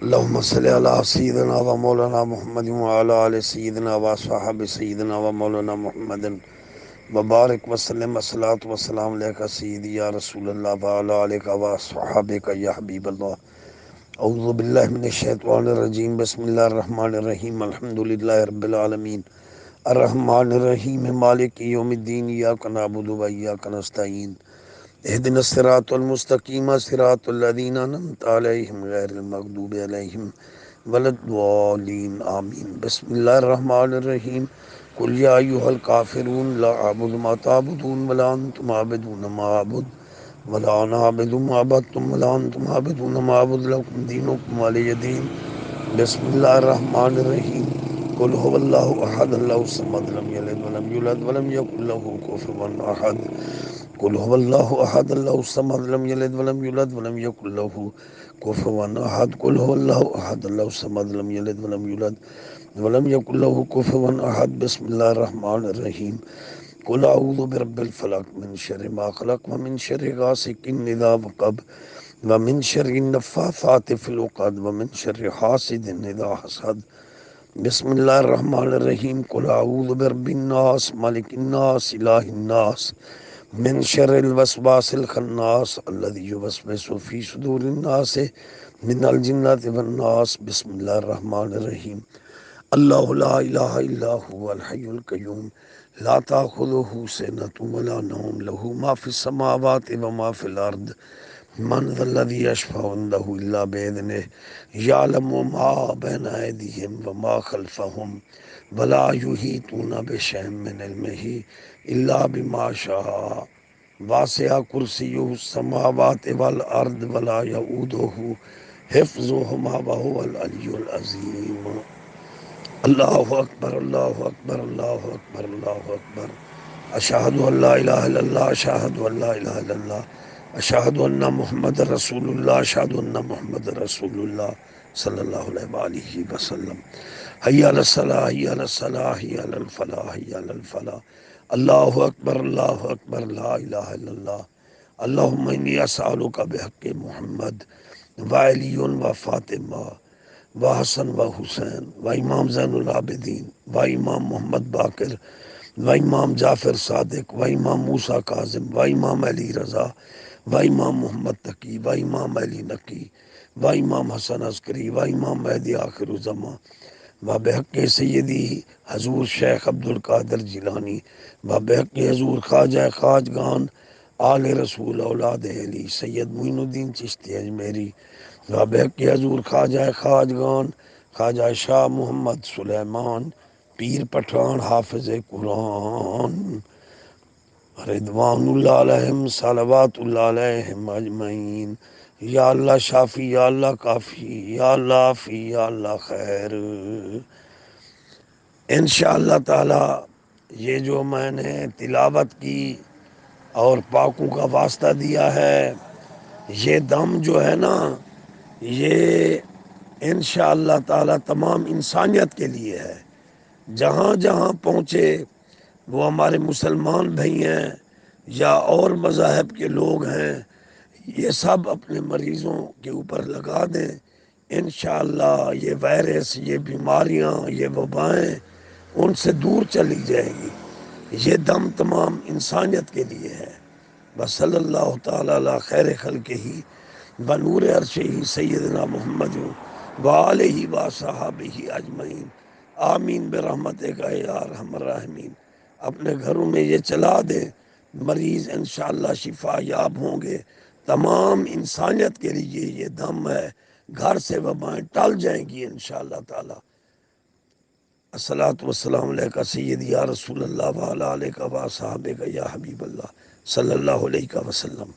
اللهم صل على سيدنا ومولانا محمد وعلى آل سيدنا وصحاب سيدنا ومولانا محمد وبارك وسلم الصلاة والسلام عليك سيدي يا رسول الله وعلى آلك وصحابك يا حبيب الله. اعوذ باللہ من الشیطان الرجیم. بسم اللہ الرحمن الرحیم. الحمد للہ رب العالمین الرحمن الرحیم مالک یوم الدین. ایاک نعبد و ایاک نستعین. اهدنا الصراط المستقیم صراط الذین انعمت علیہم غیر المغضوب علیہم ولا الضالین آمین. بسم اللہ الرحمن الرحیم. قل یا ایھا الکافرون لا اعبد ما تعبدون ولا انتم عابدون ما اعبد ولا انا عابد ما عبدتم ولا انتم عابدون ما اعبد لكم دینکم ولی دین. بسم اللہ الرحمن الرحیم. قل هو اللہ احد اللہ الصمد لم یلد ولم یولد ولم یکن له کفوا احد. قل هو اللہ احد اللہ الصمد لم یلد ولم یولد ولم یکن له کفوا احد. قل هو اللہ احد اللہ الصمد لم یلد ولم یولد ولم یکن له کفوا احد. بسم اللہ الرحمن الرحیم. قل اعوذ برب الفلق من شر ما خلق ومن شر غاسق اذا وقب ومن شر النفاثات في العقد ومن شر حاسد اذا حسد. بسم اللہ الرحمن الرحیم. قل اعوذ برب الناس ملک الناس الہ الناس من شر الوسواس الخناس الذي يوسوس في صدور الناس من الجنة والناس. بسم اللہ الرحمن الرحیم. اللہ لا الہ الا هو الحی القیوم لا تأخذه سنة ولا نوم له ما في السماوات وما في الأرض من ذا الذي يشفع عنده إلا بإذنه يعلم ما بين أيديهم وما خلفهم ولا يحيطون بشيء من علمه إلا بما شاء واسع كرسيه السماوات والأرض ولا يؤوده حفظهما وهو العلي العظيم. اللہ اکبر اللہ اکبر اللہ اکبر اللہ اکبر. اشہد ان لا الہ الا اللہ اشہد ان لا الہ الا اللہ اشہد ان محمد رسول اللہ اشہد ان محمد رسول اللہ صلی اللہ علیہ وآلہ وسلم. حی علی الصلاۃ حی علی الصلاۃ حی علی الفلاح حی علی الفلاح. اللہ اکبر اللہ اکبر لا الہ الا اللہ. اللہم انی اسألک بحق محمد وعلی و فاطمہ و حسن و حسین و امام زین العابدین و امام محمد باقر و امام جعفر صادق و امام موسیٰ کاظم و امام علی رضا و امام محمد تقی و امام علی نقی و امام حسن عسکری و امام مہدی آخر الزمان و بحق سیدی حضور شیخ عبدالقادر جیلانی و بحق حضور خواجہ خواجگان آل رسول اولاد علی سید معین الدین چشتی اجمیری و بحق حضور خواجہ خواجگان خواجہ شاہ محمد سلیمان پیر پٹھان حافظ قرآن رضوان اللہ علیہم صلوات اللہ علیہم اجمعین. یا اللہ شافی یا اللہ کافی یا اللہ عافی یا اللہ خیر. انشاءاللہ تعالی یہ جو میں نے تلاوت کی اور پاکوں کا واسطہ دیا ہے، یہ دم جو ہے نا، یہ انشاءاللہ تعالی تمام انسانیت کے لیے ہے. جہاں جہاں پہنچے وہ ہمارے مسلمان بھائی ہیں یا اور مذاہب کے لوگ ہیں، یہ سب اپنے مریضوں کے اوپر لگا دیں. انشاءاللہ یہ وائرس، یہ بیماریاں، یہ وبائیں ان سے دور چلی جائیں گی. یہ دم تمام انسانیت کے لیے ہے. وصلی اللہ تعالی علی خیر خلقہ بنور عرشہ سیدنا محمد وآلہ وصحبہ اجمعین. آمین برحمتک یا ارحم الراحمین. اپنے گھروں میں یہ چلا دیں، مریض انشاءاللہ شفا یاب ہوں گے. تمام انسانیت کے لیے یہ دم ہے. گھر سے وبائیں ٹل جائیں گی انشاءاللہ تعالی. الصلاۃ والسلام علیکہ سیدی یا رسول اللہ وعلی آلک وصحبک یا حبیب اللہ صلی اللہ علیہ وسلم.